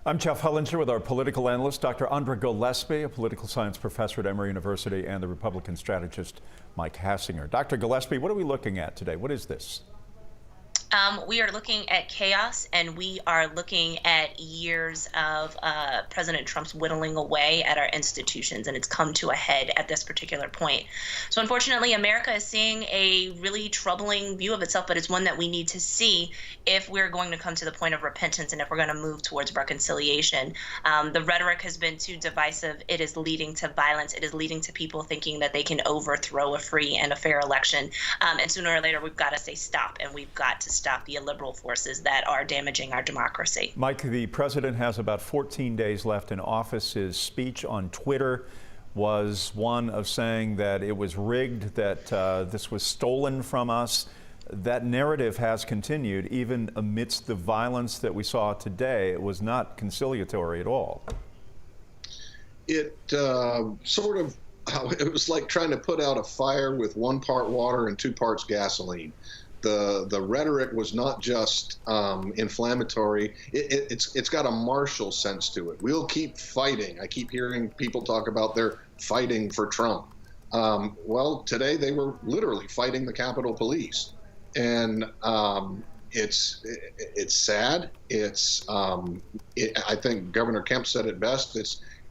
I'm Jeff Hullinger with our political analyst, Dr. Andra Gillespie, a political science professor at Emory University, and the Republican strategist, Mike Hassinger. Dr. Gillespie, what are we looking at today? What is this? We are looking at chaos, and we are looking at years of President Trump's whittling away at our institutions, and it's come to a head at this particular point. So unfortunately, America is seeing a really troubling view of itself, but it's one that we need to see if we're going to come to the point of repentance and if we're going to move towards reconciliation. The rhetoric has been too divisive. It is leading to violence. It is leading to people thinking that they can overthrow a free and a fair election. And sooner or later, we've got to say stop, and we've got to stop the illiberal forces that are damaging our democracy. Mike, the president has about 14 days left in office. His speech on Twitter was one of saying that it was rigged, that this was stolen from us. That narrative has continued even amidst the violence that we saw today. It was not conciliatory at all. It it was like trying to put out a fire with 1 part water and 2 parts gasoline. The rhetoric was not just inflammatory. It's got a martial sense to it. We'll keep fighting. I keep hearing people talk about they're fighting for Trump. Well, today they were literally fighting the Capitol Police, and it's sad. I think Governor Kemp said it best.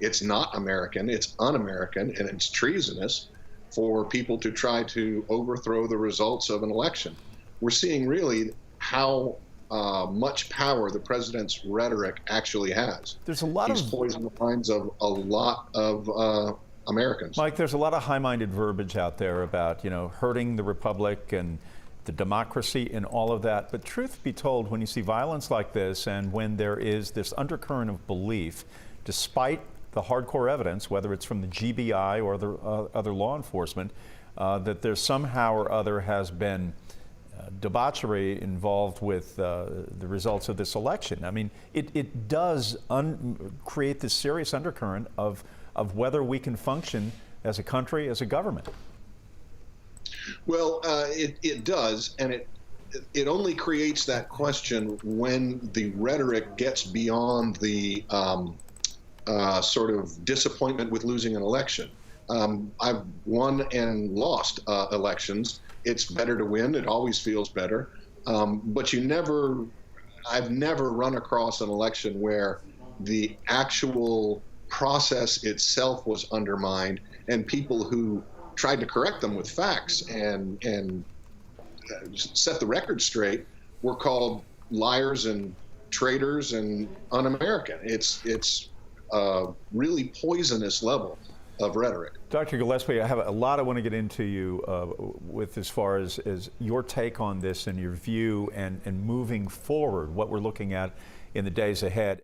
It's not American. It's un-American, and it's treasonous for people to try to overthrow the results of an election. We're seeing really how much power the president's rhetoric actually has. There's a lot He's poisoned the minds of a lot of Americans. Mike, there's a lot of high-minded verbiage out there about, hurting the republic and the democracy and all of that. But truth be told, when you see violence like this and when there is this undercurrent of belief, despite the hardcore evidence, whether it's from the GBI or other law enforcement, that there somehow or other has been debauchery involved with the results of this election. I mean, it does create this serious undercurrent of whether we can function as a country, as a government. Well, it does, and it only creates that question when the rhetoric gets beyond the sort of disappointment with losing an election. I've won and lost elections. It's better to win. It always feels better. But I've never run across an election where the actual process itself was undermined and people who tried to correct them with facts and set the record straight were called liars and traitors and un-American. It's a really poisonous level of rhetoric. Dr. Gillespie, I have a lot I want to get into you with as far as your take on this and your view and moving forward, what we're looking at in the days ahead.